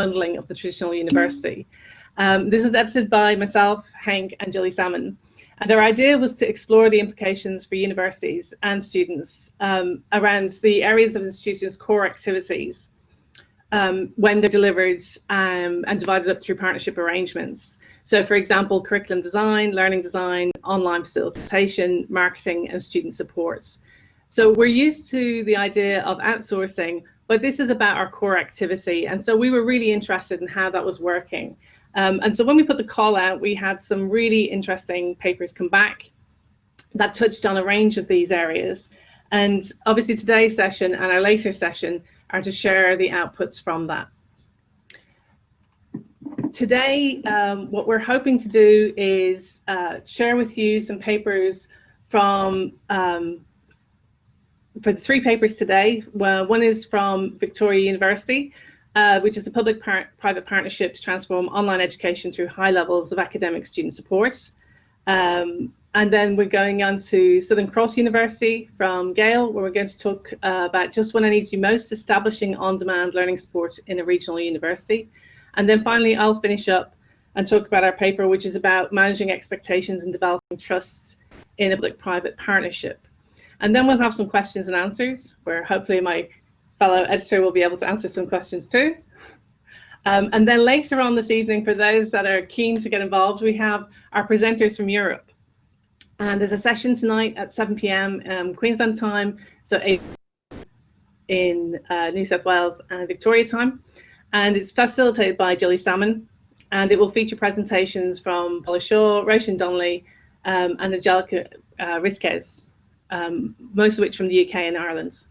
unbundling of the traditional university. This is edited by myself, Hank, and Gilly Salmon. And our idea was to explore the implications for universities and students around the areas of institutions' core activities when they're delivered and divided up through partnership arrangements. So, for example, curriculum design, learning design, online facilitation, marketing, and student support. So we're used to the idea of outsourcing, but this is about our core activity. And so we were really interested in how that was working. And so when we put the call out, we had some really interesting papers come back that touched on a range of these areas. And obviously today's session and our later session are to share the outputs from that. Today, what we're hoping to do is share with you some papers from, for the 3 papers today. Well, one is from Victoria University, which is a public-private partnership to transform online education through high levels of academic student support. And then we're going on to Southern Cross University from Gale, where we're going to talk about just when I need you most, establishing on-demand learning support in a regional university. And then finally, I'll finish up and talk about our paper, which is about managing expectations and developing trust in a public-private partnership. And then we'll have some questions and answers, where hopefully my fellow editor will be able to answer some questions too. And then later on this evening, for those that are keen to get involved, we have our presenters from Europe. And there's a session tonight at 7 p.m. Queensland time, so 8 in New South Wales and Victoria time. And it's facilitated by Gilly Salmon, and it will feature presentations from Paula Shaw, Roshan Donnelly, and Angelica Risquez, most of which from the UK and Ireland.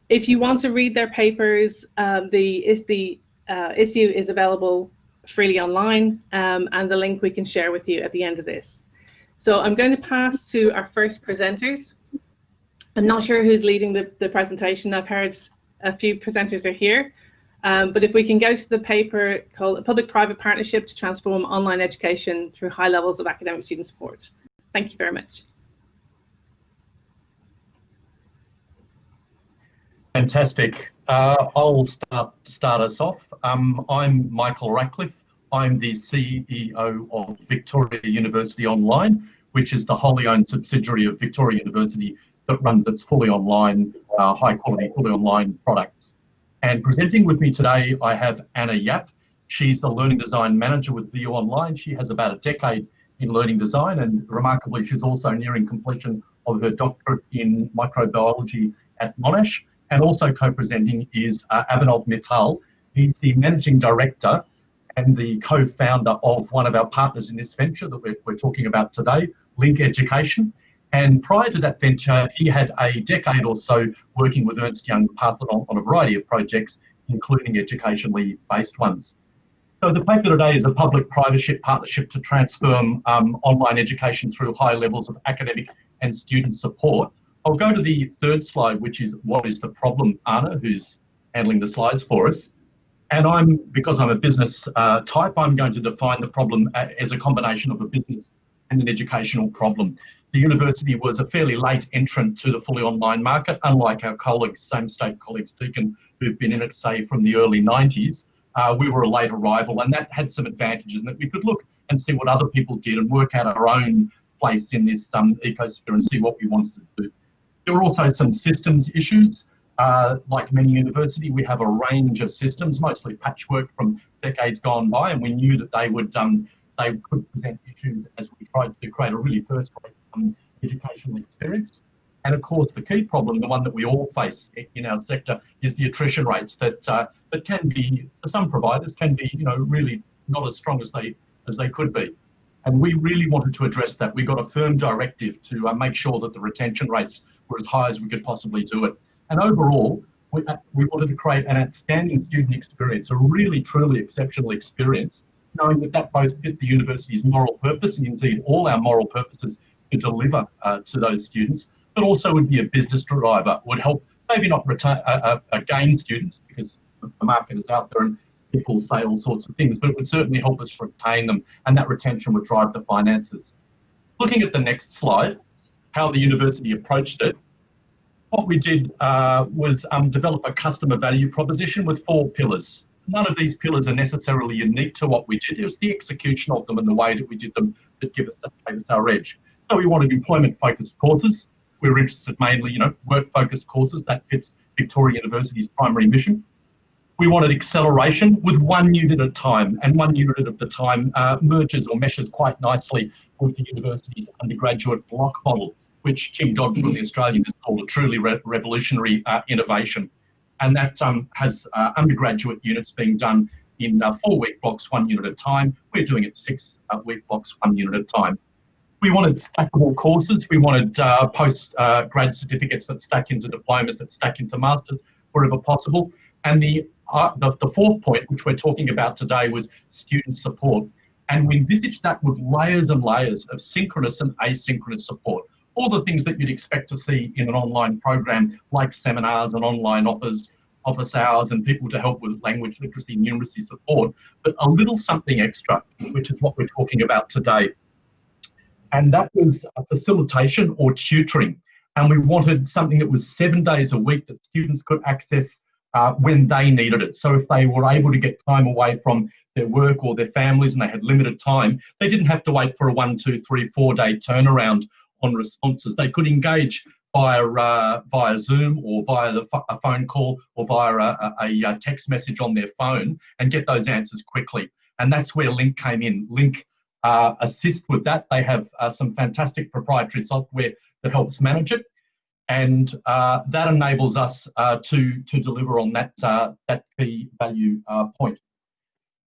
If you want to read their papers, the issue is available freely online, and the link we can share with you at the end of this. So I'm going to pass to our first presenters. I'm not sure who's leading the presentation. I've heard a few presenters are here, but if we can go to the paper called A Public-Private Partnership to Transform Online Education Through High Levels of Academic Student Support. Thank you very much. Fantastic. I'll start us off. I'm Michael Ratcliffe. I'm the CEO of Victoria University Online, which is the wholly owned subsidiary of Victoria University that runs its fully online, high quality, fully online products. And presenting with me today, I have Anna Yap. She's the Learning Design Manager with VU Online. She has about a decade in learning design, and remarkably, she's also nearing completion of her doctorate in microbiology at Monash. And also co-presenting is Abhinav Mittal. He's the Managing Director and the co-founder of one of our partners in this venture that we're talking about today, Link Education. And prior to that venture, he had a decade or so working with Ernst Young Parthenon on a variety of projects, including educationally based ones. So the paper today is a public-private partnership to transform online education through high levels of academic and student support. I'll go to the third slide, which is what is the problem, Anna, who's handling the slides for us. And because I'm a business type, I'm going to define the problem as a combination of a business and an educational problem. The university was a fairly late entrant to the fully online market, unlike our colleagues, same state colleagues, Deakin, who've been in it, say, from the early 90s. We were a late arrival, and that had some advantages in that we could look and see what other people did and work out our own place in this ecosystem and see what we wanted to do. There were also some systems issues. Like many universities, we have a range of systems, mostly patchwork from decades gone by, and we knew that they could present issues as we tried to create a really first-rate educational experience. And of course, the key problem, the one that we all face in our sector, is the attrition rates that can be, for some providers, can be, really not as strong as they could be. And we really wanted to address that. We got a firm directive to make sure that the retention rates were as high as we could possibly do it. And overall, we wanted to create an outstanding student experience, a really, truly exceptional experience, knowing that both fit the university's moral purpose, and indeed all our moral purposes to deliver to those students, but also would be a business driver, would help maybe not gain students because the market is out there and people say all sorts of things, but it would certainly help us retain them, and that retention would drive the finances. Looking at the next slide, how the university approached it, what we did was develop a customer value proposition with 4 pillars. none of these pillars are necessarily unique to what we did. It was the execution of them and the way that we did them that gave us our edge. So we wanted employment-focused courses. We were interested mainly, work-focused courses. That fits Victoria University's primary mission. We wanted acceleration with 1 unit at a time, and 1 unit at the time merges or meshes quite nicely with the university's undergraduate block model, which Kim Dodd from the Australian has called a truly revolutionary innovation. And that has undergraduate units being done in 4-week blocks, 1 unit at a time. We're doing it 6-week blocks, 1 unit at a time. We wanted stackable courses. We wanted post-grad certificates that stack into diplomas, that stack into masters, wherever possible. And the fourth point, which we're talking about today, was student support. And we envisaged that with layers and layers of synchronous and asynchronous support. All the things that you'd expect to see in an online program, like seminars and online office hours and people to help with language literacy, numeracy support, but a little something extra, which is what we're talking about today. And that was a facilitation or tutoring. And we wanted something that was 7 days a week that students could access when they needed it. So if they were able to get time away from their work or their families and they had limited time, they didn't have to wait for a 1, 2, 3, 4 day turnaround on responses. They could engage via Zoom or via a phone call or via a text message on their phone and get those answers quickly. And that's where Link came in. Link assist with that. They have some fantastic proprietary software that helps manage it. And that enables us to deliver on that key value point.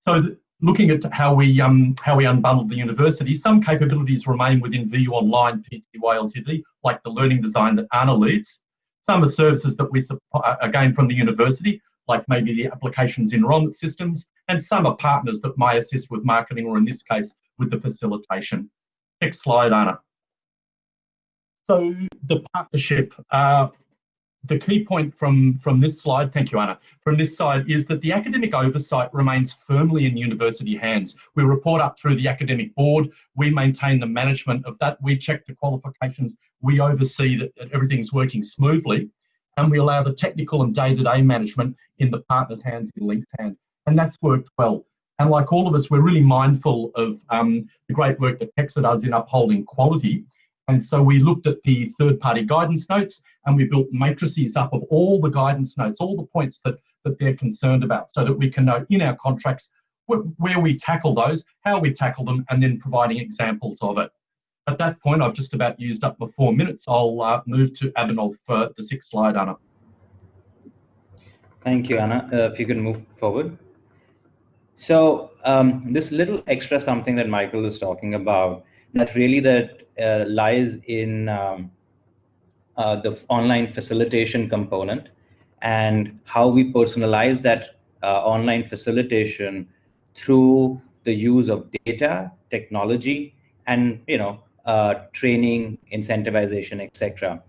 So looking at how we unbundled the university, some capabilities remain within VU Online PTY Ltd, like the learning design that Anna leads. Some are services that we supply, again from the university, like maybe the applications enrolment systems, and some are partners that may assist with marketing, or in this case, with the facilitation. Next slide, Anna. So the partnership, the key point from this slide, thank you, Anna, from this side is that the academic oversight remains firmly in university hands. We report up through the academic board, we maintain the management of that, we check the qualifications, we oversee that everything's working smoothly, and we allow the technical and day-to-day management in the partner's hands, in Link's hand, and that's worked well. And like all of us, we're really mindful of the great work that PEXA does in upholding quality. And so we looked at the third-party guidance notes and we built matrices up of all the guidance notes, all the points that they're concerned about, so that we can know in our contracts where we tackle those, how we tackle them, and then providing examples of it. At that point, I've just about used up my 4 minutes. I'll move to Abhinav for the 6th slide, Anna. Thank you, Anna. If you can move forward. So this little extra something that Michael is talking about, that really lies in the online facilitation component and how we personalize that online facilitation through the use of data, technology, and training, incentivization, etc.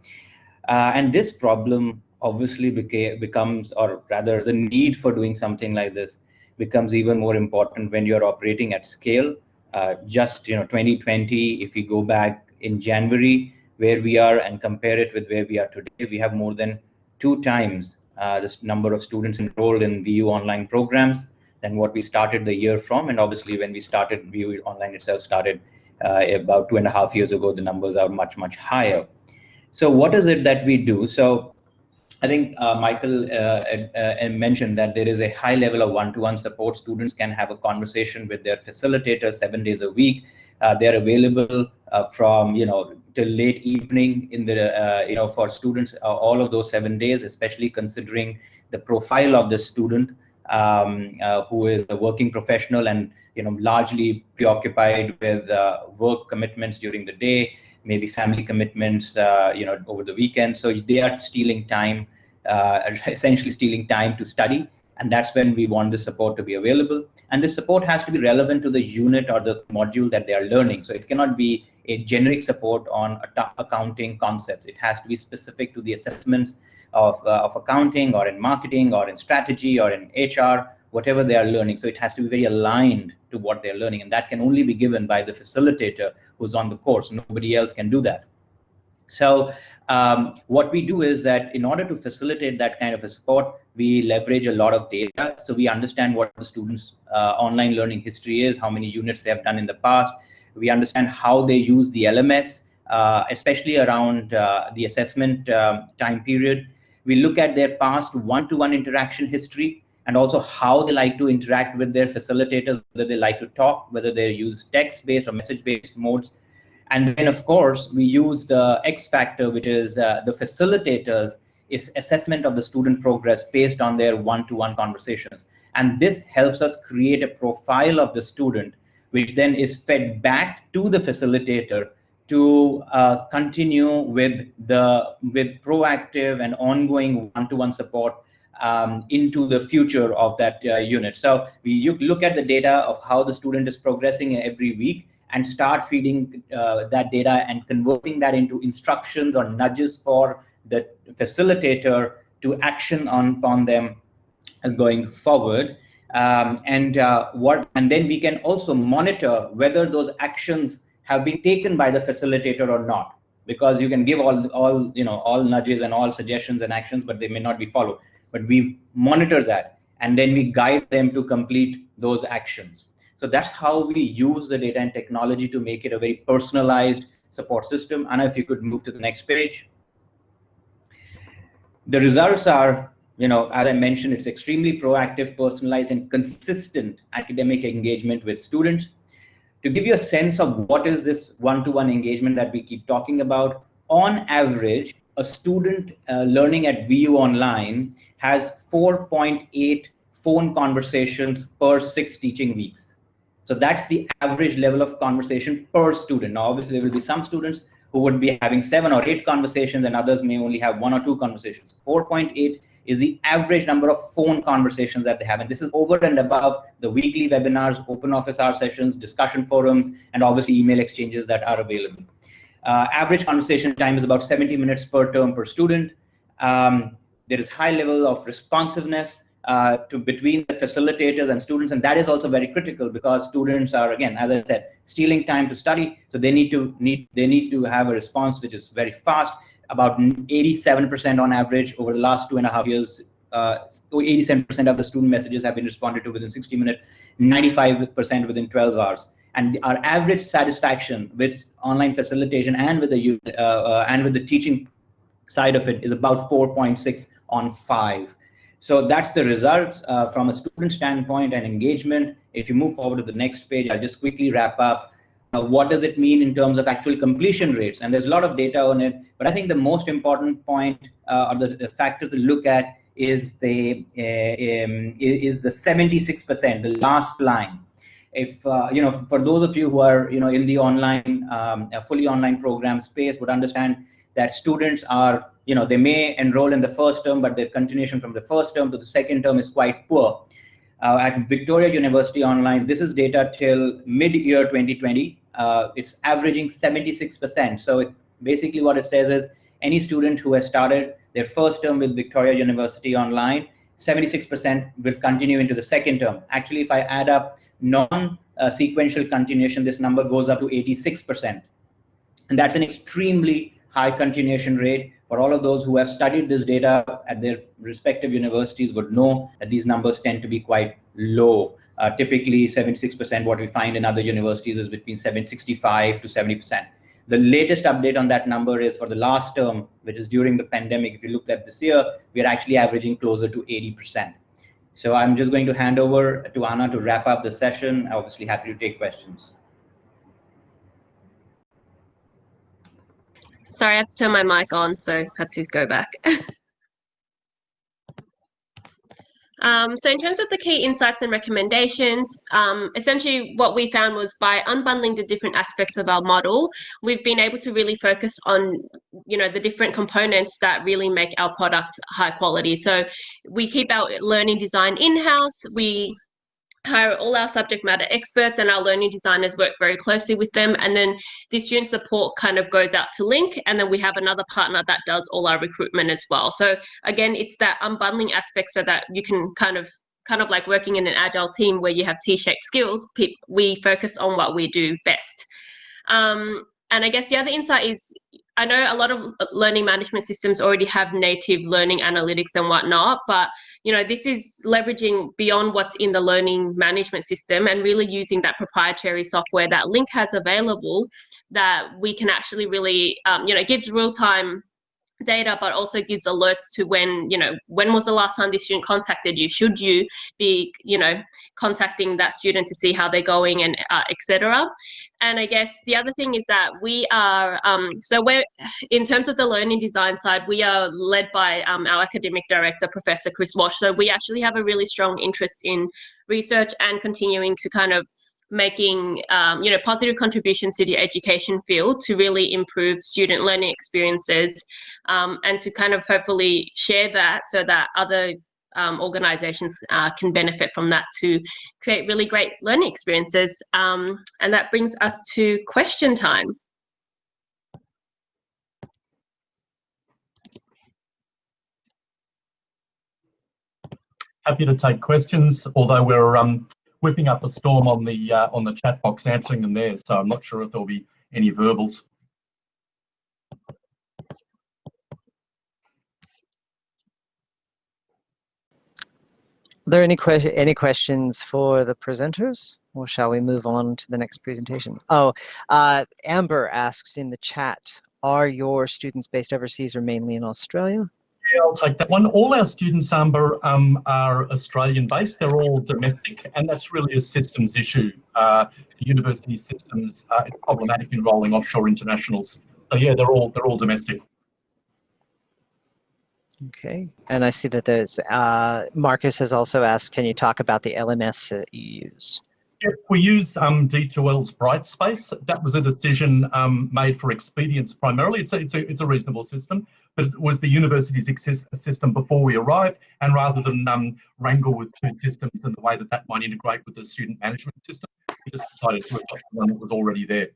And this problem obviously becomes, or rather the need for doing something like this becomes even more important when you're operating at scale. Just 2020, if we go back in January where we are and compare it with where we are today, we have more than 2 times this number of students enrolled in VU Online programs than what we started the year from. And obviously when we started, VU Online itself started about 2.5 years ago, the numbers are much, much higher. So what is it that we do? So I think Michael mentioned that there is a high level of one-to-one support. Students can have a conversation with their facilitator 7 days a week. They're available from till late evening in the for students all of those 7 days, especially considering the profile of the student who is a working professional and largely preoccupied with work commitments during the day, maybe family commitments over the weekend. So they are stealing time, essentially stealing time to study, and that's when we want the support to be available. And the support has to be relevant to the unit or the module that they are learning. So it cannot be a generic support on accounting concepts. It has to be specific to the assessments of accounting, or in marketing, or in strategy, or in HR, whatever they are learning. So it has to be very aligned to what they're learning, and that can only be given by the facilitator who's on the course. Nobody else can do that. So what we do is that in order to facilitate that kind of a support, we leverage a lot of data. So we understand what the students' online learning history is, how many units they have done in the past. We understand how they use the LMS, especially around the assessment time period. We look at their past one-to-one interaction history, and also how they like to interact with their facilitators, whether they like to talk, whether they use text-based or message-based modes. And then, of course, we use the X factor, which is the facilitators' assessment of the student progress based on their one-to-one conversations. And this helps us create a profile of the student, which then is fed back to the facilitator to continue with proactive and ongoing one-to-one support into the future of that unit. So we look at the data of how the student is progressing every week, and start feeding that data and converting that into instructions or nudges for the facilitator to action upon them going forward. And then we can also monitor whether those actions have been taken by the facilitator or not, because you can give all nudges and all suggestions and actions, but they may not be followed. But we monitor that, and then we guide them to complete those actions. So that's how we use the data and technology to make it a very personalized support system. Anna, if you could move to the next page. The results are, as I mentioned, it's extremely proactive, personalized, and consistent academic engagement with students. To give you a sense of what is this one-to-one engagement that we keep talking about, on average, a student learning at VU Online has 4.8 phone conversations per 6 teaching weeks. So that's the average level of conversation per student. Now, obviously, there will be some students who would be having 7 or 8 conversations, and others may only have 1 or 2 conversations. 4.8 is the average number of phone conversations that they have. And this is over and above the weekly webinars, open office hour sessions, discussion forums, and obviously email exchanges that are available. Average conversation time is about 70 minutes per term per student. There is high level of responsiveness between the facilitators and students, and that is also very critical, because students are, again, as I said, stealing time to study, so they need to have a response which is very fast. About 87% on average over the last 2.5 years, 87% of the student messages have been responded to within 60 minutes, 95% within 12 hours. And our average satisfaction with online facilitation and with the teaching side of it is about 4.6 on 5. So that's the results from a student standpoint and engagement. If you move forward to the next page, I'll just quickly wrap up. What does it mean in terms of actual completion rates? And there's a lot of data on it, but I think the most important point or the factor to look at is the 76%, the last line. If for those of you who are in the online, fully online program space, would understand that students are, they may enroll in the first term, but their continuation from the first term to the second term is quite poor. At Victoria University Online, this is data till mid-year 2020. It's averaging 76%. So basically what it says is any student who has started their first term with Victoria University Online, 76% will continue into the second term. Actually, if I add up non-sequential continuation, this number goes up to 86%. And that's an extremely high continuation rate. For all of those who have studied this data at their respective universities would know that these numbers tend to be quite low. Typically 76%, what we find in other universities is between 65 to 70%. The latest update on that number is for the last term, which is during the pandemic. If you looked at this year, we are actually averaging closer to 80%. So I'm just going to hand over to Anna to wrap up the session. Obviously happy to take questions. Sorry, I have to turn my mic on, so had to go back. So in terms of the key insights and recommendations, essentially what we found was by unbundling the different aspects of our model, we've been able to really focus on, the different components that really make our product high quality. So we keep our learning design in-house. We hire all our subject matter experts, and our learning designers work very closely with them. And then the student support kind of goes out to Link, and then we have another partner that does all our recruitment as well. So again, it's that unbundling aspect so that you can kind of like working in an agile team where you have T-shaped skills. We focus on what we do best. And I guess the other insight is I know a lot of learning management systems already have native learning analytics and whatnot, but this is leveraging beyond what's in the learning management system and really using that proprietary software that Link has available, that we can actually really, it gives real-time data, but also gives alerts to when was the last time this student contacted you, should you be contacting that student to see how they're going, and etc. And I guess the other thing is that we are so we're, in terms of the learning design side, we are led by our academic director, Professor Chris Walsh. So we actually have a really strong interest in research and continuing to kind of making positive contributions to the education field to really improve student learning experiences, and to kind of hopefully share that so that other organizations can benefit from that to create really great learning experiences. And that brings us to question time. Happy to take questions, although we're whipping up a storm on the chat box answering them there, so I'm not sure if there'll be any verbals. Are there any questions for the presenters, or shall we move on to the next presentation? Oh, Amber asks in the chat, are your students based overseas or mainly in Australia? Yeah, I'll take that one. All our students, Amber, are Australian-based. They're all domestic, and that's really a systems issue. The university systems, it's problematic enrolling offshore internationals. So yeah, they're all domestic. Okay, and I see that there's Marcus has also asked, can you talk about the LMS that you use? Yep, we use D2L's Brightspace. That was a decision made for expedience primarily. It's a reasonable system, but it was the university's system before we arrived, and rather than wrangle with two systems and the way that might integrate with the student management system, we just decided to adopt one that was already there.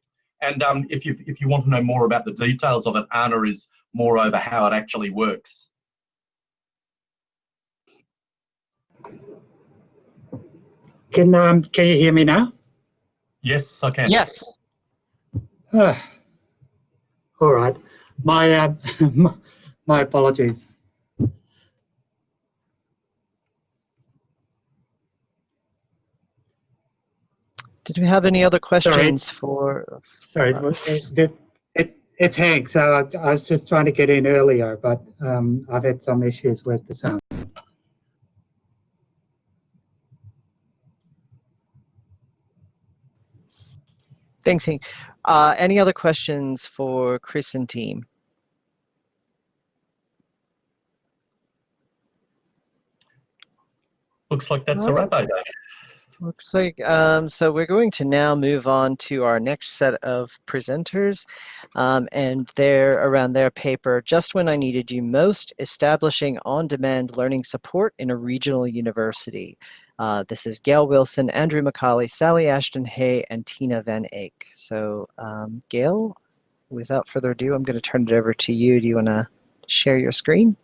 And if you want to know more about the details of it, Anna is more over how it actually works. Can you hear me now? Yes, I can. Yes. All right. My my apologies. Did we have any other questions for? Sorry, it's Hank. So I was just trying to get in earlier, but I've had some issues with the sound. Thanks, Hank. Any other questions for Chris and team? Looks like that's a wrap, eh? Looks like, so we're going to now move on to our next set of presenters, and they're around their paper, Just When I Needed You Most, Establishing On-Demand Learning Support in a Regional University. This is Gail Wilson, Andrew McAuley, Sally Ashton Hay, and Tina Van Eyck. So Gail, without further ado, I'm going to turn it over to you. Do you want to share your screen?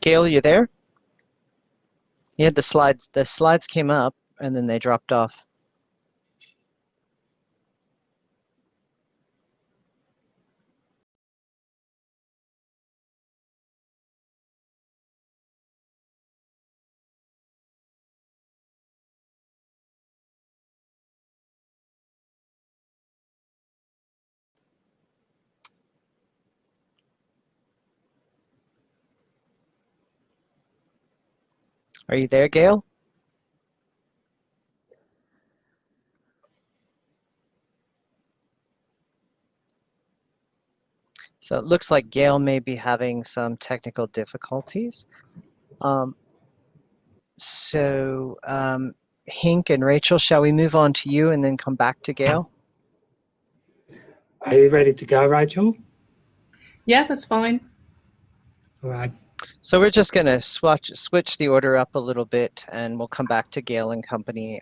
Gail, you there? Yeah, the slides came up and then they dropped off. Are you there, Gail? So it looks like Gail may be having some technical difficulties. Hank and Rachel, shall we move on to you and then come back to Gail? Are you ready to go, Rachel? Yeah, that's fine. All right. So we're just going to switch the order up a little bit, and we'll come back to Gail and company.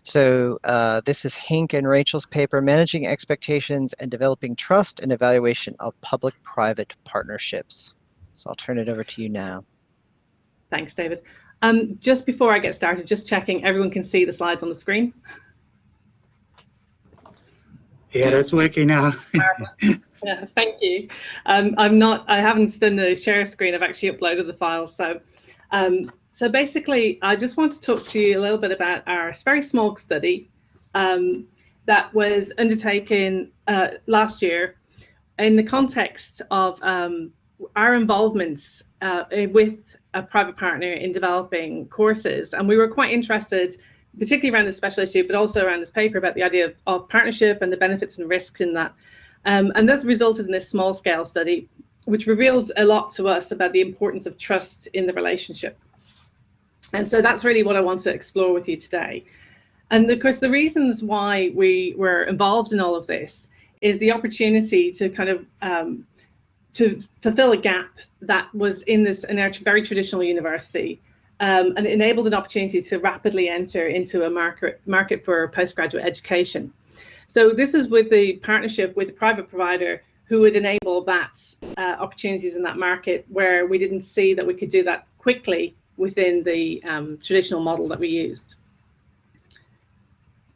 This is Hank and Rachel's paper, Managing Expectations and Developing Trust and Evaluation of Public-Private Partnerships. So I'll turn it over to you now. Thanks, David. Just before I get started, just checking everyone can see the slides on the screen. Yeah, that's working now. Yeah, thank you. I haven't done the share screen. I've actually uploaded the files. So basically, I just want to talk to you a little bit about our very small study that was undertaken last year in the context of our involvements with a private partner in developing courses. And we were quite interested, particularly around the special issue, but also around this paper about the idea of partnership and the benefits and risks in that. And this resulted in this small scale study, which revealed a lot to us about the importance of trust in the relationship. And so that's really what I want to explore with you today. And of course, the reasons why we were involved in all of this is the opportunity to kind of to fulfill a gap that was in this very traditional university, and it enabled an opportunity to rapidly enter into a market for postgraduate education. So this is with the partnership with a private provider who would enable that opportunities in that market where we didn't see that we could do that quickly within the traditional model that we used.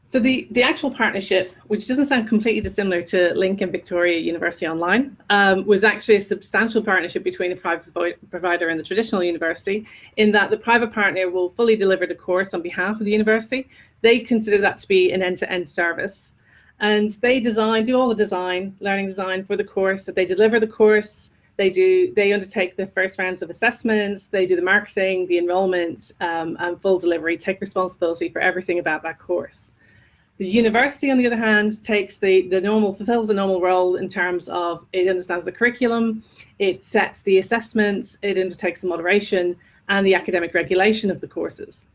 So the actual partnership, which doesn't sound completely dissimilar to Link and Victoria University Online, was actually a substantial partnership between a private provider and the traditional university, in that the private partner will fully deliver the course on behalf of the university. They consider that to be an end-to-end service. And they do all the learning design for the course, that they deliver the course, they undertake the first rounds of assessments, they do the marketing, the enrollment, and full delivery, take responsibility for everything about that course. The university, on the other hand, fulfills the normal role in terms of it understands the curriculum, it sets the assessments, it undertakes the moderation and the academic regulation of the courses.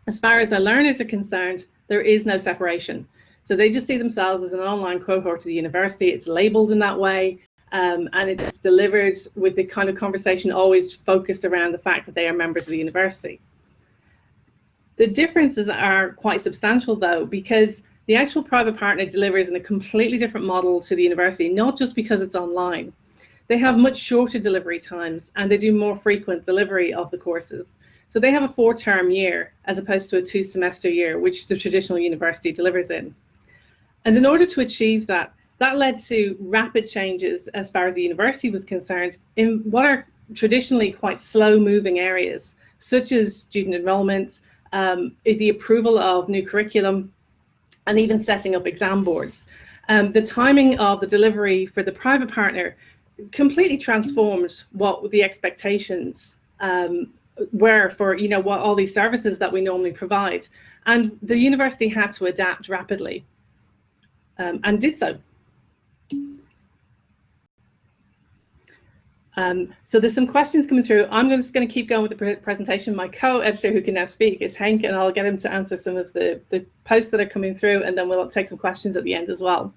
As far as our learners are concerned, there is no separation. So they just see themselves as an online cohort of the university. It's labeled in that way, and it's delivered with the kind of conversation always focused around the fact that they are members of the university. The differences are quite substantial, though, because the actual private partner delivers in a completely different model to the university, not just because it's online. They have much shorter delivery times, and they do more frequent delivery of the courses. So they have a 4-term year as opposed to a 2-semester year, which the traditional university delivers in. And in order to achieve that, that led to rapid changes as far as the university was concerned in what are traditionally quite slow-moving areas, such as student enrollment, the approval of new curriculum, and even setting up exam boards. The timing of the delivery for the private partner completely transformed what the expectations were for what all these services that we normally provide. And the university had to adapt rapidly. And did so. So there's some questions coming through. I'm just going to keep going with the presentation. My co-editor, who can now speak, is Hank, and I'll get him to answer some of the posts that are coming through, and then we'll take some questions at the end as well.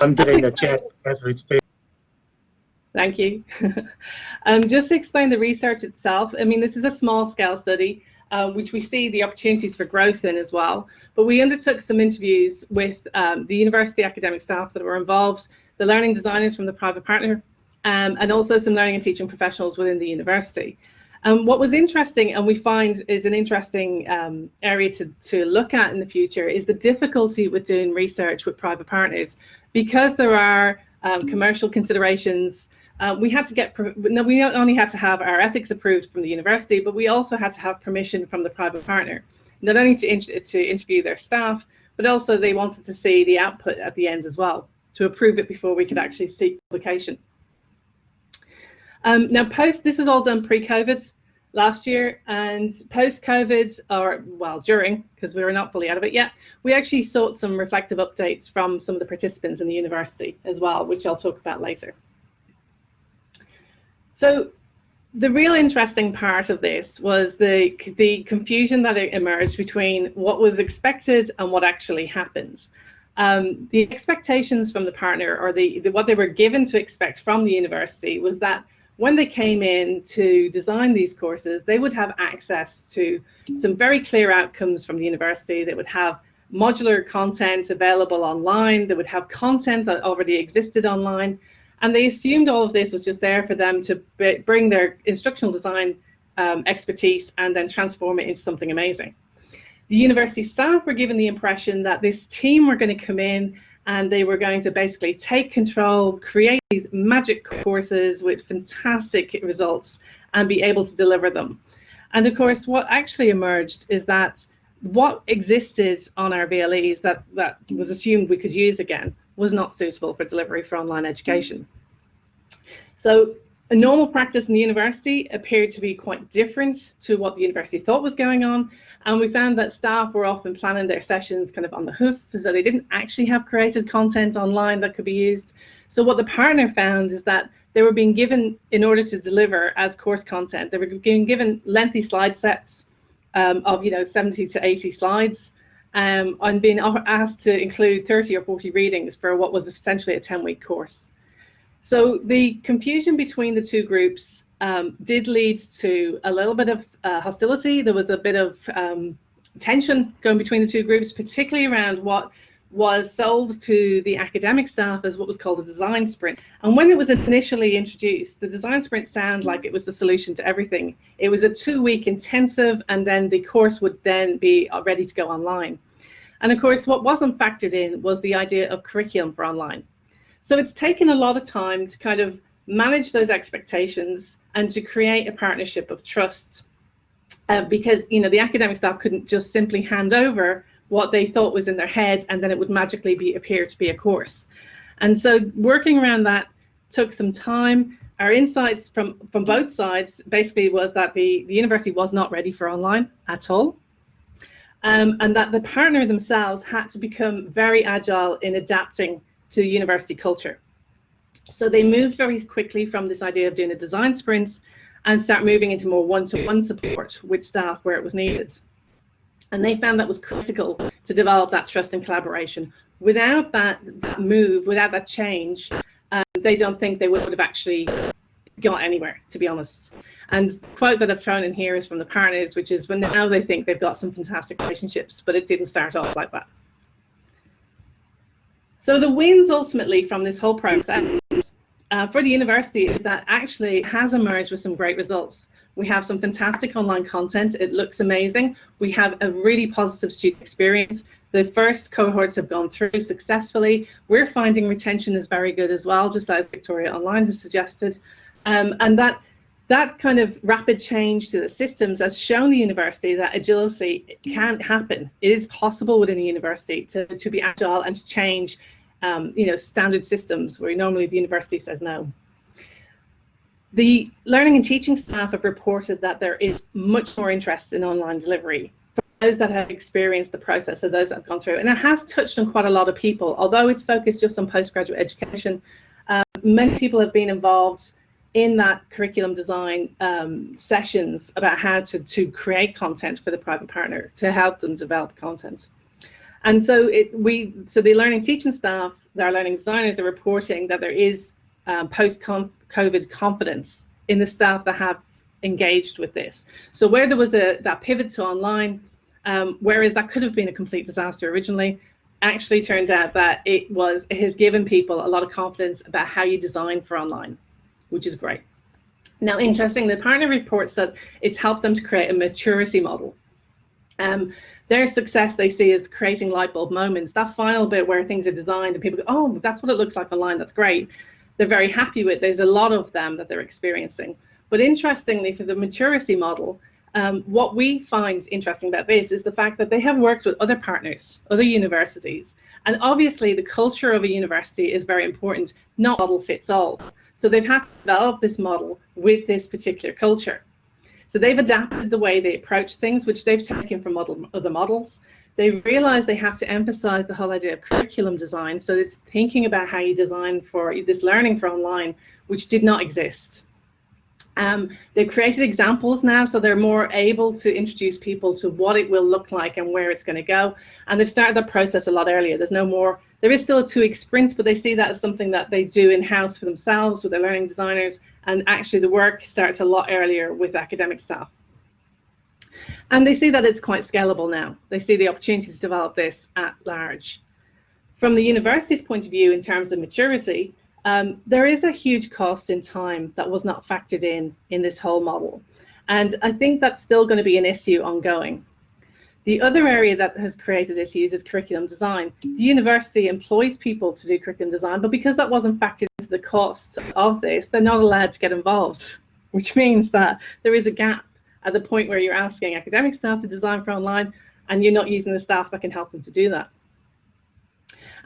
I'm doing the chat as we speak. Thank you. Just to explain the research itself, I mean, this is a small scale study, which we see the opportunities for growth in as well. But we undertook some interviews with the university academic staff that were involved, the learning designers from the private partner, and also some learning and teaching professionals within the university. What was interesting, and we find is an interesting area to look at in the future, is the difficulty with doing research with private partners. Because there are commercial considerations, we not only had to have our ethics approved from the university, but we also had to have permission from the private partner, not only to interview their staff, but also they wanted to see the output at the end as well, to approve it before we could actually seek publication. Now, this is all done pre-COVID last year, and post-COVID, or well, during, because we were not fully out of it yet, we actually sought some reflective updates from some of the participants in the university as well, which I'll talk about later. So the real interesting part of this was the confusion that emerged between what was expected and what actually happened. The expectations from the partner, or what they were given to expect from the university, was that when they came in to design these courses, they would have access to some very clear outcomes from the university. They would have modular content available online. They would have content that already existed online. And they assumed all of this was just there for them to bring their instructional design expertise and then transform it into something amazing. The university staff were given the impression that this team were going to come in and they were going to basically take control, create these magic courses with fantastic results and be able to deliver them. And of course, what actually emerged is that what existed on our VLEs that was assumed we could use again was not suitable for delivery for online education. So a normal practice in the university appeared to be quite different to what the university thought was going on, and we found that staff were often planning their sessions kind of on the hoof, so they didn't actually have created content online that could be used. So what the partner found is that they were being given, in order to deliver as course content, they were being given lengthy slide sets of 70 to 80 slides, and being asked to include 30 or 40 readings for what was essentially a 10-week course. So the confusion between the two groups did lead to a little bit of hostility. There was a bit of tension going between the two groups, particularly around what was sold to the academic staff as what was called a design sprint. And when it was initially introduced, the design sprint sounded like it was the solution to everything. It was a 2-week intensive, and then the course would then be ready to go online. And of course, what wasn't factored in was the idea of curriculum for online. So it's taken a lot of time to kind of manage those expectations and to create a partnership of trust, because the academic staff couldn't just simply hand over what they thought was in their head and then it would magically appear to be a course. And so working around that took some time. Our insights from both sides basically was that the university was not ready for online at all, and that the partner themselves had to become very agile in adapting to university culture. So they moved very quickly from this idea of doing a design sprint and start moving into more one-to-one support with staff where it was needed. And they found that was critical to develop that trust and collaboration. Without that move, without that change, they don't think they would have actually got anywhere, to be honest. And the quote that I've thrown in here is from the partners, which is, when now they think they've got some fantastic relationships, but it didn't start off like that. So the wins ultimately from this whole process for the university is that actually it has emerged with some great results. We have some fantastic online content. It looks amazing. We have a really positive student experience. The first cohorts have gone through successfully. We're finding retention is very good as well, just as Victoria Online has suggested. And that kind of rapid change to the systems has shown the university that agility can happen. It is possible within a university to be agile and to change standard systems where normally the university says no. The learning and teaching staff have reported that there is much more interest in online delivery for those that have experienced the process, or those that have gone through. And it has touched on quite a lot of people. Although it's focused just on postgraduate education, many people have been involved in that curriculum design sessions about how to create content for the private partner to help them develop content. And so the learning teaching staff, our learning designers, are reporting that there is post-COVID confidence in the staff that have engaged with this. So where there was that pivot to online, whereas that could have been a complete disaster originally, actually turned out that it has given people a lot of confidence about how you design for online, which is great. Now, interesting, the partner reports that it's helped them to create a maturity model. Their success they see is creating light bulb moments. That final bit where things are designed and people go, oh, that's what it looks like online, that's great. They're very happy with. There's a lot of them that they're experiencing. But interestingly, for the maturity model, what we find interesting about this is the fact that they have worked with other partners, other universities. And obviously the culture of a university is very important. Not model fits all. So they've had to develop this model with this particular culture. So they've adapted the way they approach things, which they've taken from other models. They realize they have to emphasize the whole idea of curriculum design. So it's thinking about how you design for this learning for online, which did not exist. They've created examples now, so they're more able to introduce people to what it will look like and where it's going to go. And they've started that process a lot earlier. There's no more There is still a 2-week sprint, but they see that as something that they do in-house for themselves with their learning designers, and actually the work starts a lot earlier with academic staff. And they see that it's quite scalable now. They see the opportunity to develop this at large. From the university's point of view, in terms of maturity, there is a huge cost in time that was not factored in this whole model. And I think that's still going to be an issue ongoing. The other area that has created issues is curriculum design. The university employs people to do curriculum design, but because that wasn't factored into the costs of this, they're not allowed to get involved, which means that there is a gap at the point where you're asking academic staff to design for online and you're not using the staff that can help them to do that.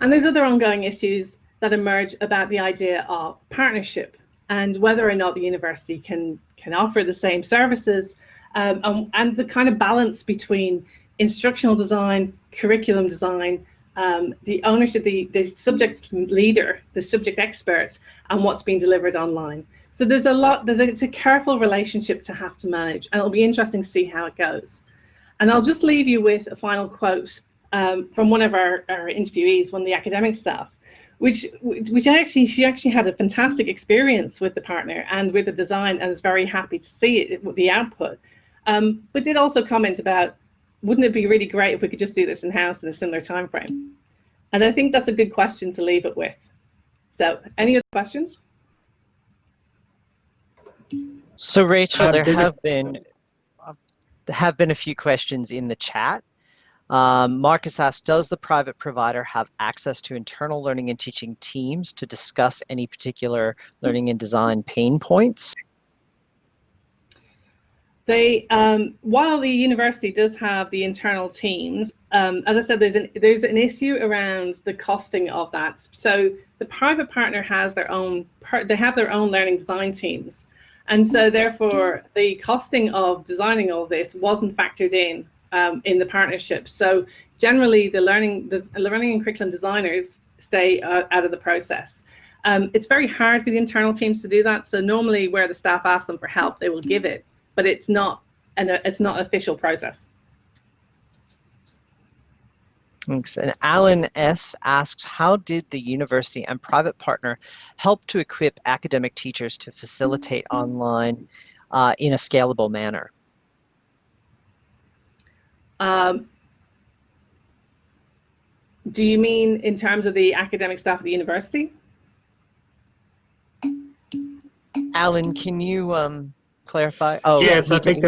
And there's other ongoing issues that emerge about the idea of partnership and whether or not the university can offer the same services and the kind of balance between instructional design, curriculum design, the ownership, the subject leader, the subject expert, and what's being delivered online. So there's a lot, it's a careful relationship to have to manage, and it'll be interesting to see how it goes. And I'll just leave you with a final quote from one of our interviewees, one of the academic staff, which she actually had a fantastic experience with the partner and with the design, and is very happy to see it, the output, but did also comment about, wouldn't it be really great if we could just do this in-house in a similar time frame? And I think that's a good question to leave it with. So, any other questions? So Rachel, there have been a few questions in the chat. Marcus asked, does the private provider have access to internal learning and teaching teams to discuss any particular learning and design pain points? They, while the university does have the internal teams, as I said, there's an issue around the costing of that. So the private partner has their own, they have their own learning design teams, and so therefore the costing of designing all this wasn't factored in the partnership. So generally, the learning and curriculum designers stay out of the process. It's very hard for the internal teams to do that. So normally, where the staff ask them for help, they will give it, but it's not an official process. Thanks. And Alan S. asks, how did the university and private partner help to equip academic teachers to facilitate online in a scalable manner? Do you mean in terms of the academic staff of the university? Alan, can you clarify? Oh, yes, I think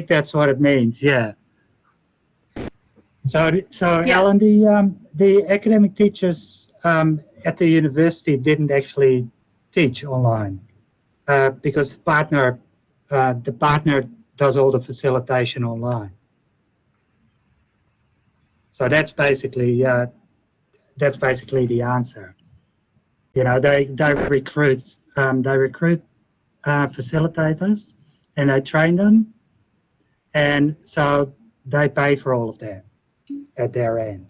that's what it means. Yeah. So yeah. Alan, the academic teachers at the university didn't actually teach online because the partner does all the facilitation online. So that's basically the answer. You know, they recruit facilitators and they train them, and so they pay for all of that at their end.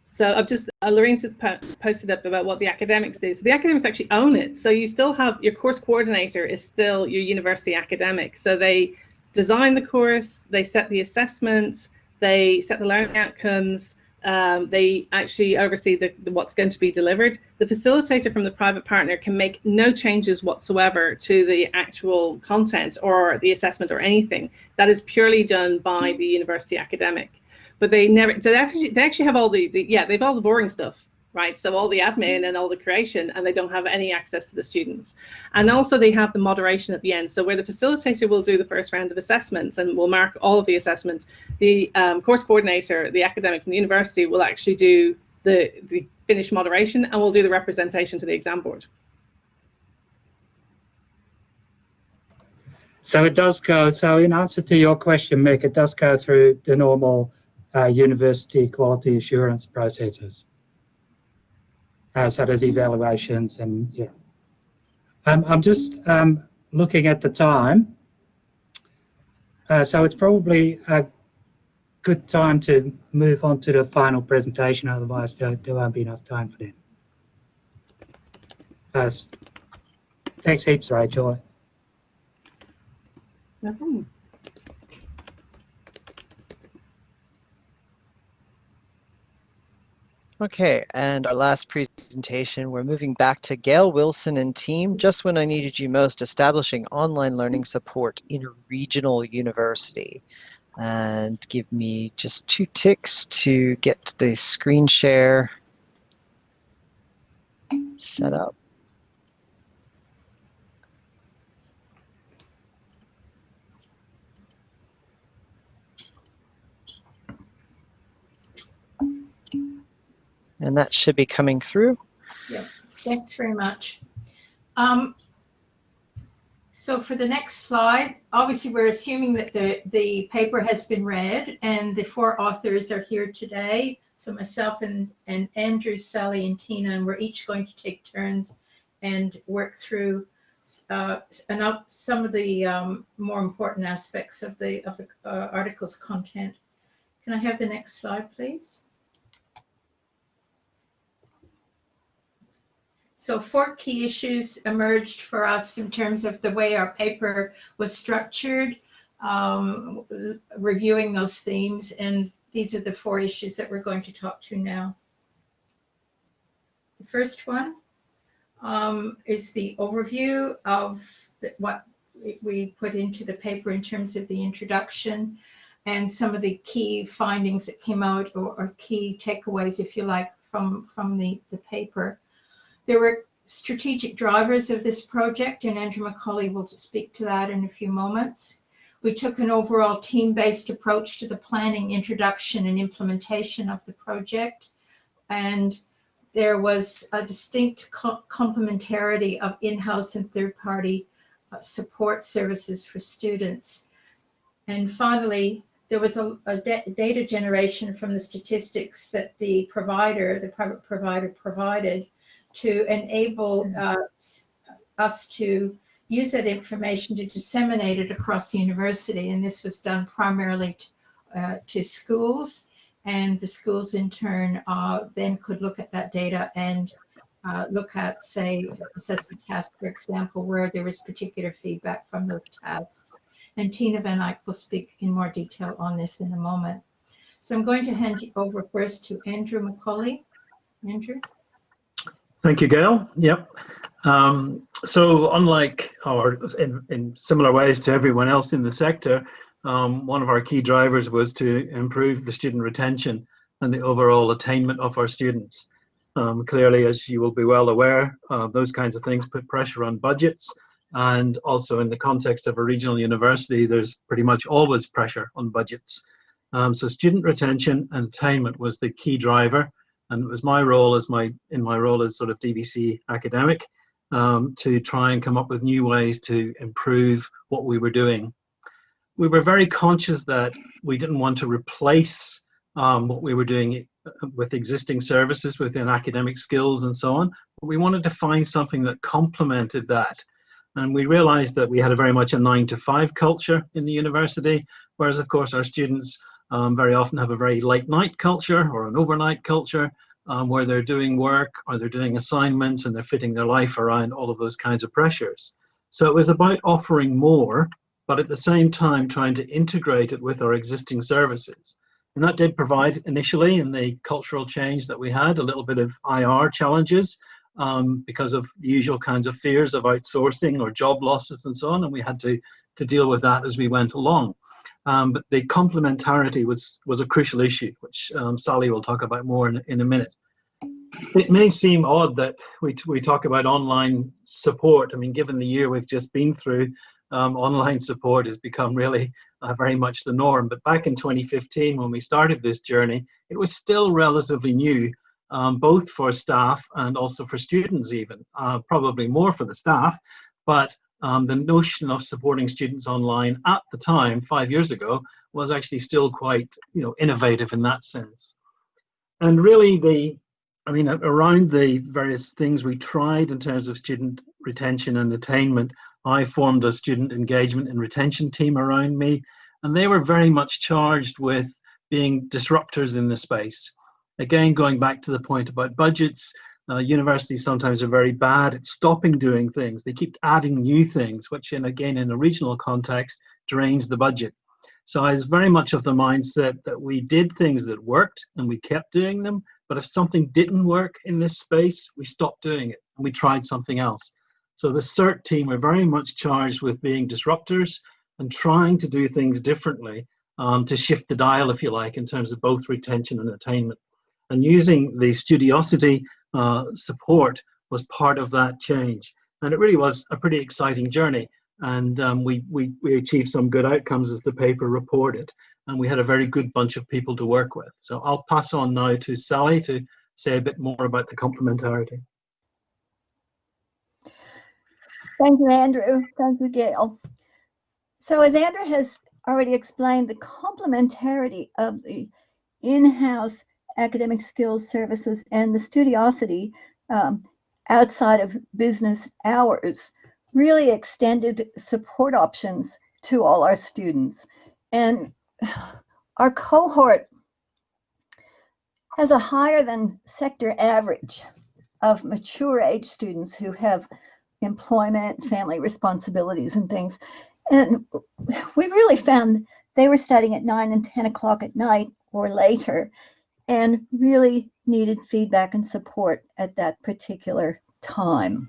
So Lorraine's just posted up about what the academics do. So the academics actually own it. So you still have your course coordinator is still your university academic. So they design the course, they set the assessments, they set the learning outcomes, they actually oversee what's going to be delivered. The facilitator from the private partner can make no changes whatsoever to the actual content or the assessment or anything. That is purely done by the university academic. But they actually have all they've all the boring stuff, right? So all the admin and all the creation, and they don't have any access to the students. And also they have the moderation at the end. So where the facilitator will do the first round of assessments and will mark all of the assessments, the course coordinator, the academic from the university, will actually do the finished moderation and will do the representation to the exam board. So it does go, so in answer to your question, Mick, it does go through the normal university quality assurance processes. So there's evaluations and yeah. I'm just looking at the time. So it's probably a good time to move on to the final presentation, otherwise there won't be enough time for that. Thanks heaps, Rachel. No problem. Okay, and our last presentation, we're moving back to Gail Wilson and team, just when I needed you most, establishing online learning support in a regional university. And give me just 2 ticks to get the screen share set up. And that should be coming through. Yep, thanks very much. So for the next slide, obviously we're assuming that the paper has been read and the 4 authors are here today. So myself and Andrew, Sally and Tina, and we're each going to take turns and work through some of the more important aspects of the article's content. Can I have the next slide, please? So 4 key issues emerged for us in terms of the way our paper was structured, reviewing those themes, and these are the 4 issues that we're going to talk to now. The first one is the overview of what we put into the paper in terms of the introduction and some of the key findings that came out, or key takeaways, if you like, from the paper. There were strategic drivers of this project, and Andrew McAuley will speak to that in a few moments. We took an overall team-based approach to the planning, introduction, and implementation of the project, and there was a distinct complementarity of in-house and third-party support services for students. And finally, there was a data generation from the statistics that the private provider provided to enable us to use that information to disseminate it across the university. And this was done primarily to schools, and the schools in turn then could look at that data and look at, say, assessment tasks, for example, where there was particular feedback from those tasks. And Tina Van Eyck will speak in more detail on this in a moment. So I'm going to hand you over first to Andrew McAuley. Andrew? Thank you, Gail. Yep. So unlike, or in similar ways to everyone else in the sector, one of our key drivers was to improve the student retention and the overall attainment of our students. Clearly, as you will be well aware, those kinds of things put pressure on budgets, and also in the context of a regional university, there's pretty much always pressure on budgets. So student retention and attainment was the key driver. And it was my role in my role as sort of DVC academic to try and come up with new ways to improve what we were doing. We were very conscious that we didn't want to replace what we were doing with existing services within academic skills and so on, but we wanted to find something that complemented that. And we realized that we had a very much a 9-to-5 culture in the university, whereas of course our students very often have a very late night culture or an overnight culture where they're doing work or they're doing assignments and they're fitting their life around all of those kinds of pressures. So it was about offering more, but at the same time trying to integrate it with our existing services. And that did provide initially, in the cultural change that we had, a little bit of IR challenges because of the usual kinds of fears of outsourcing or job losses and so on, and we had to deal with that as we went along. But the complementarity was a crucial issue, which Sally will talk about more in a minute. It may seem odd that we talk about online support. I mean, given the year we've just been through, online support has become really very much the norm. But back in 2015, when we started this journey, it was still relatively new, both for staff and also for students even, probably more for the staff. But the notion of supporting students online at the time, 5 years ago, was actually still quite, innovative in that sense. And really, around the various things we tried in terms of student retention and attainment, I formed a student engagement and retention team around me, and they were very much charged with being disruptors in the space. Again, going back to the point about budgets, universities sometimes are very bad at stopping doing things. They keep adding new things, which again, in a regional context, drains the budget. So I was very much of the mindset that we did things that worked and we kept doing them, but if something didn't work in this space, we stopped doing it and we tried something else. So the CERT team are very much charged with being disruptors and trying to do things differently to shift the dial, if you like, in terms of both retention and attainment. And using the Studiosity support was part of that change. And it really was a pretty exciting journey. And we achieved some good outcomes, as the paper reported. And we had a very good bunch of people to work with. So I'll pass on now to Sally to say a bit more about the complementarity. Thank you, Andrew. Thank you, Gail. So as Andrew has already explained, the complementarity of the in-house academic skills services and the Studiosity outside of business hours really extended support options to all our students. And our cohort has a higher than sector average of mature age students who have employment, family responsibilities and things. And we really found they were studying at 9 and 10 o'clock at night or later and really needed feedback and support at that particular time.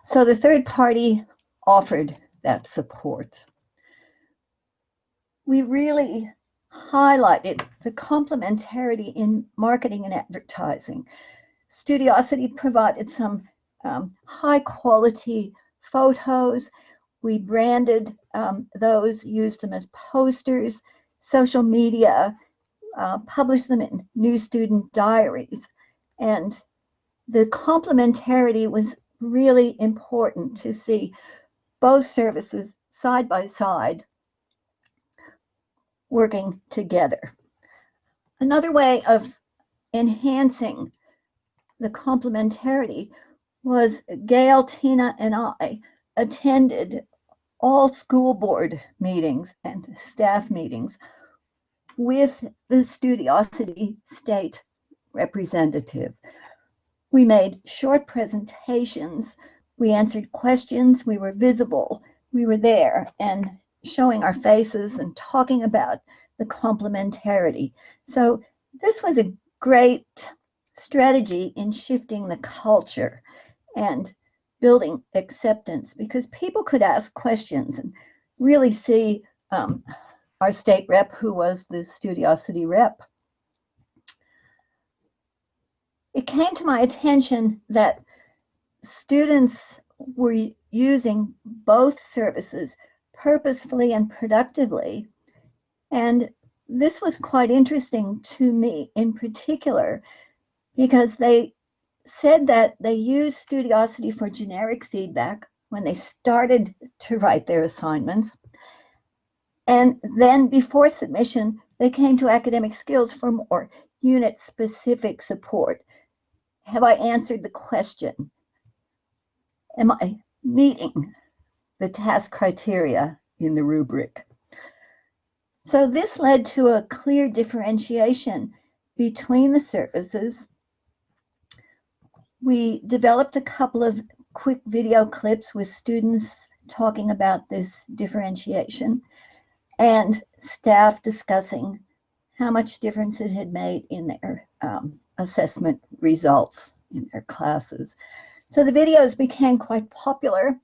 So the third party offered that support. We really highlighted the complementarity in marketing and advertising. Studiosity provided some high quality photos. We branded those, used them as posters, social media, published them in new student diaries. And the complementarity was really important to see both services side by side working together. Another way of enhancing the complementarity was Gail, Tina, and I attended all school board meetings and staff meetings with the Studiosity state representative. We made short presentations, we answered questions, we were visible, we were there and showing our faces and talking about the complementarity. So this was a great strategy in shifting the culture and building acceptance, because people could ask questions and really see our state rep, who was the Studiosity rep. It came to my attention that students were using both services purposefully and productively. And this was quite interesting to me in particular, because they said that they used Studiosity for generic feedback when they started to write their assignments. And then before submission, they came to academic skills for more unit-specific support. Have I answered the question? Am I meeting the task criteria in the rubric? So this led to a clear differentiation between the services. We developed a couple of quick video clips with students talking about this differentiation and staff discussing how much difference it had made in their assessment results in their classes. So the videos became quite popular,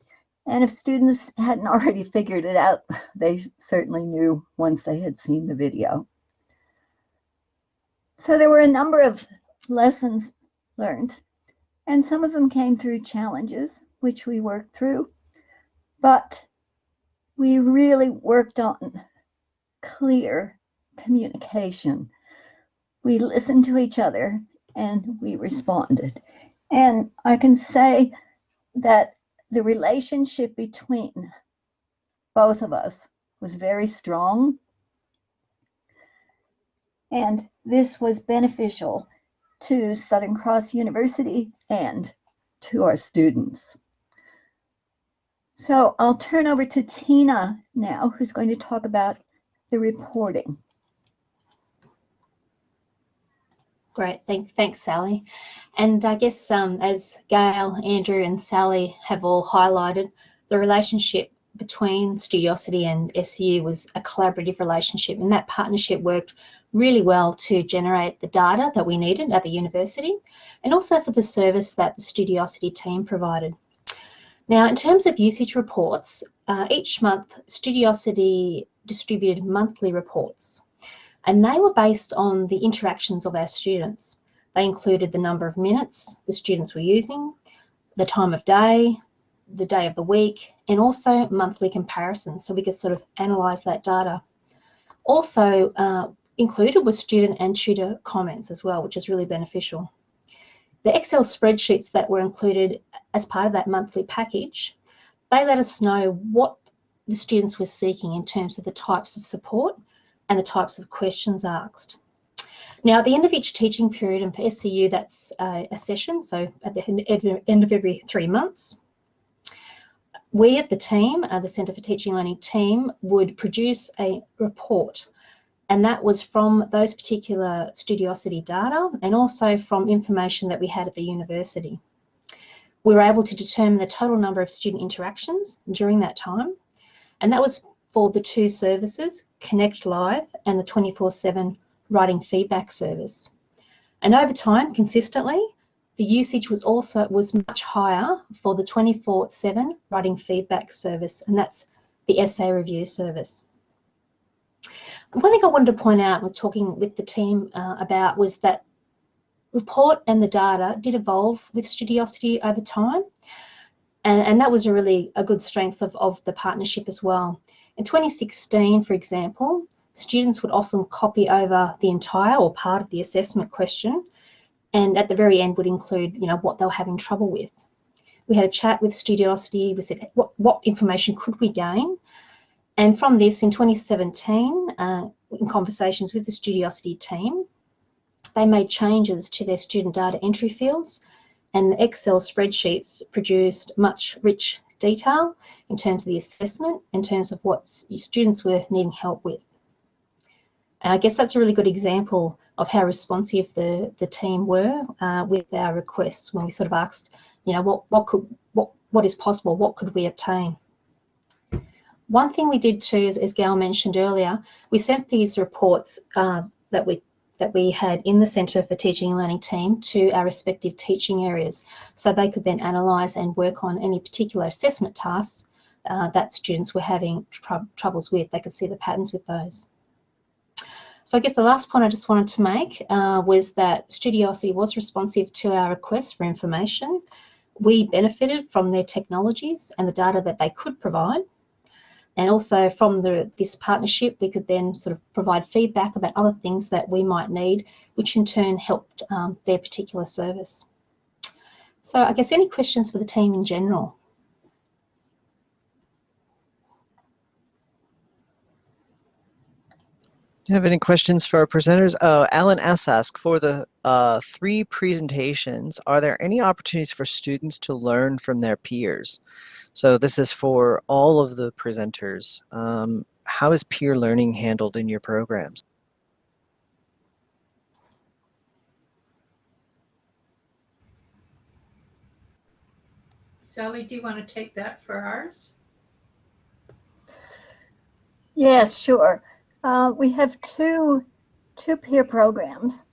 and if students hadn't already figured it out, they certainly knew once they had seen the video. So there were a number of lessons learned, and some of them came through challenges, which we worked through, but we really worked on clear communication. We listened to each other and we responded. And I can say that the relationship between both of us was very strong. And this was beneficial to Southern Cross University and to our students. So I'll turn over to Tina now, who's going to talk about the reporting. Great, thanks Sally. And I guess as Gail, Andrew and Sally have all highlighted, the relationship between Studiosity and SCU was a collaborative relationship, and that partnership worked really well to generate the data that we needed at the university, and also for the service that the Studiosity team provided. Now, in terms of usage reports, each month Studiosity distributed monthly reports, and they were based on the interactions of our students. They included the number of minutes the students were using, the time of day, the day of the week, and also monthly comparisons, so we could sort of analyse that data. Also included was student and tutor comments as well, which is really beneficial. The Excel spreadsheets that were included as part of that monthly package, they let us know what the students were seeking in terms of the types of support and the types of questions asked. Now, at the end of each teaching period, and for SCU that's a session, so at the end of every 3 months, we at the team, the Centre for Teaching and Learning team, would produce a report, and that was from those particular Studiosity data and also from information that we had at the university. We were able to determine the total number of student interactions during that time, and that was for the 2 services, Connect Live and the 24/7 writing feedback service. And over time, consistently, the usage was much higher for the 24/7 writing feedback service, and that's the essay review service. One thing I wanted to point out with talking with the team about was that report and the data did evolve with Studiosity over time, and that was really a good strength of the partnership as well. In 2016, for example, students would often copy over the entire or part of the assessment question, and at the very end would include, what they were having trouble with. We had a chat with Studiosity. We said, what information could we gain? And from this, in 2017, in conversations with the Studiosity team, they made changes to their student data entry fields, and the Excel spreadsheets produced much rich detail in terms of the assessment, in terms of what students were needing help with. And I guess that's a really good example of how responsive the team were with our requests when we sort of asked, what is possible, what could we obtain? One thing we did too, as Gail mentioned earlier, we sent these reports that we had in the Centre for Teaching and Learning team to our respective teaching areas, so they could then analyse and work on any particular assessment tasks that students were having troubles with. They could see the patterns with those. So I guess the last point I just wanted to make was that Studiosity was responsive to our requests for information. We benefited from their technologies and the data that they could provide. And also from this partnership, we could then sort of provide feedback about other things that we might need, which in turn helped their particular service. So I guess any questions for the team in general? Do you have any questions for our presenters? Oh, Alan asked, for the 3 presentations, are there any opportunities for students to learn from their peers? So this is for all of the presenters. How is peer learning handled in your programs? Sally, do you want to take that for ours? Yes, sure. We have two peer programs.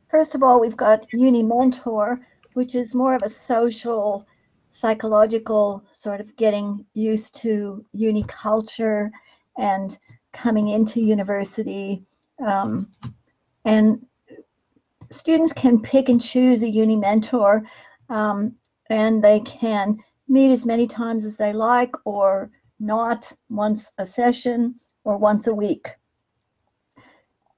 First of all, we've got Uni Mentor, which is more of a social, psychological sort of getting used to uni culture and coming into university. And students can pick and choose a Uni Mentor, and they can meet as many times as they like, or not, once a session or once a week.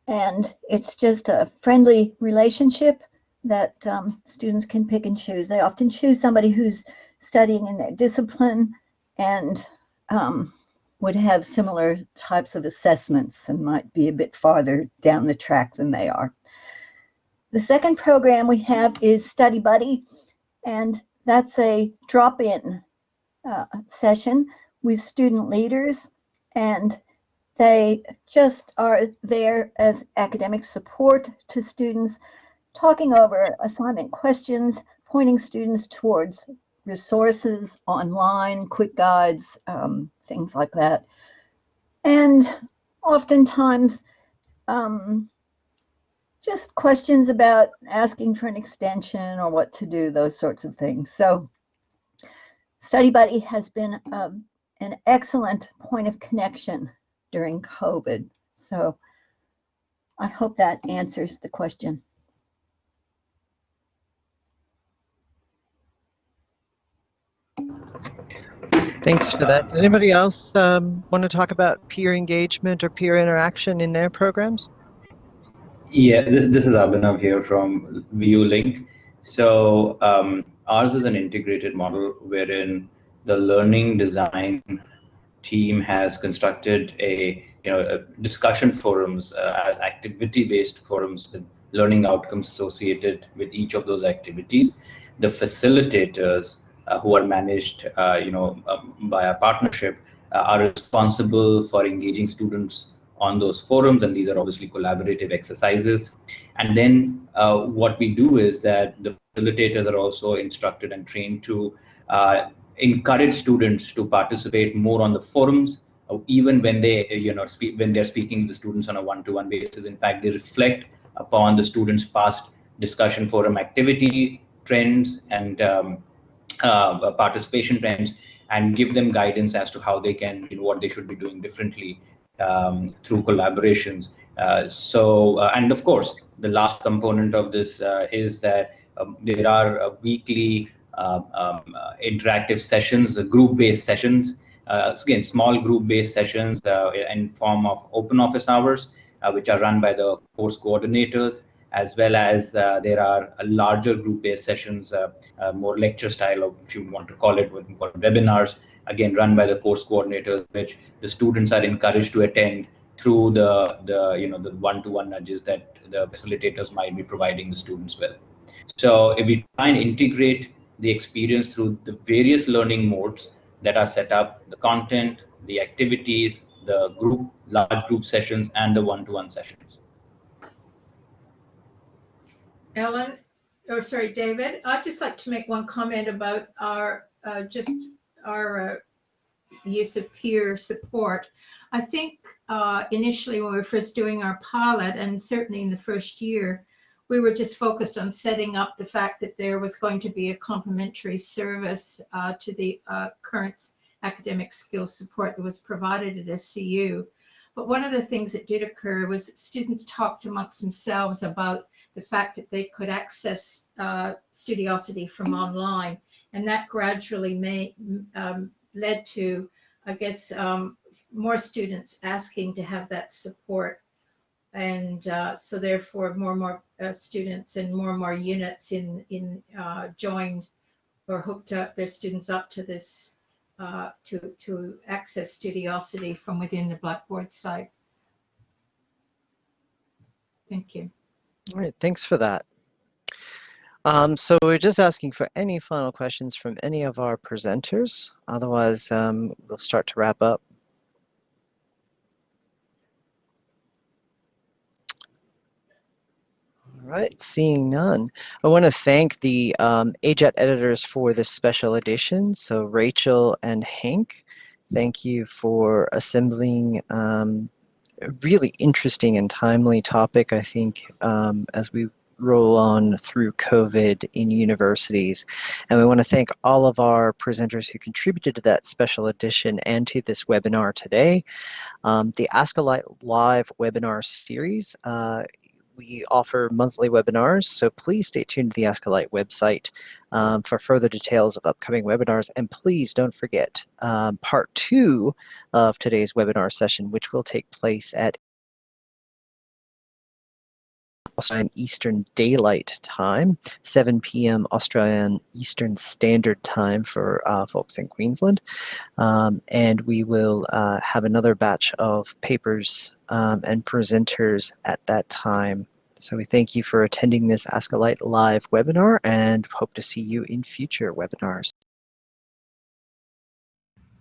And it's just a friendly relationship that students can pick and choose. They often choose somebody who's studying in their discipline and would have similar types of assessments and might be a bit farther down the track than they are. The second program we have is Study Buddy, and that's a drop-in session with student leaders, and they just are there as academic support to students, talking over assignment questions, pointing students towards resources online, quick guides, things like that. And oftentimes, just questions about asking for an extension or what to do, those sorts of things. So Study Buddy has been an excellent point of connection during COVID. So I hope that answers the question. Thanks for that. Does anybody else want to talk about peer engagement or peer interaction in their programs? Yeah, this is Abhinav here from ViewLink. So ours is an integrated model wherein the learning design team has constructed a discussion forums as activity-based forums with learning outcomes associated with each of those activities. The facilitators who are managed by a partnership are responsible for engaging students on those forums, and these are obviously collaborative exercises. And then what we do is that the facilitators are also instructed and trained to encourage students to participate more on the forums, even when they when they're speaking to the students on a one-to-one basis. In fact, they reflect upon the students' past discussion forum activity trends and participation trends, and give them guidance as to how they can, what they should be doing differently through collaborations. And of course, the last component of this is that there are weekly interactive sessions, group-based sessions, again, small group-based sessions in form of open office hours, which are run by the course coordinators, as well as there are larger group-based sessions, more lecture style, or if you want to call it, what we call webinars, again run by the course coordinators, which the students are encouraged to attend through the one-to-one nudges that the facilitators might be providing the students with. So if we try and integrate the experience through the various learning modes that are set up, the content, the activities, the large group sessions, and the one-to-one sessions. Ellen, or sorry, David, I'd just like to make one comment about our use of peer support. I think initially when we were first doing our pilot, and certainly in the first year, we were just focused on setting up the fact that there was going to be a complementary service to the current academic skills support that was provided at SCU. But one of the things that did occur was that students talked amongst themselves about the fact that they could access Studiosity from online, and that gradually led to, I guess, more students asking to have that support, and so therefore more and more students and more units joined or hooked up their students up to this to access Studiosity from within the Blackboard site. Thank you. All right, thanks for that. So we're just asking for any final questions from any of our presenters. Otherwise, we'll start to wrap up. All right, seeing none. I want to thank the AJET editors for this special edition. So Rachel and Hank, thank you for assembling a really interesting and timely topic, I think, as we roll on through COVID in universities. And we want to thank all of our presenters who contributed to that special edition and to this webinar today. The ASCILITE Live webinar series, we offer monthly webinars, so please stay tuned to the ASCILITE website for further details of upcoming webinars. And please don't forget part 2 of today's webinar session, which will take place at Australian Eastern Daylight Time, 7 p.m. Australian Eastern Standard Time for folks in Queensland. And we will have another batch of papers and presenters at that time. So we thank you for attending this ASCILITE Live webinar and hope to see you in future webinars.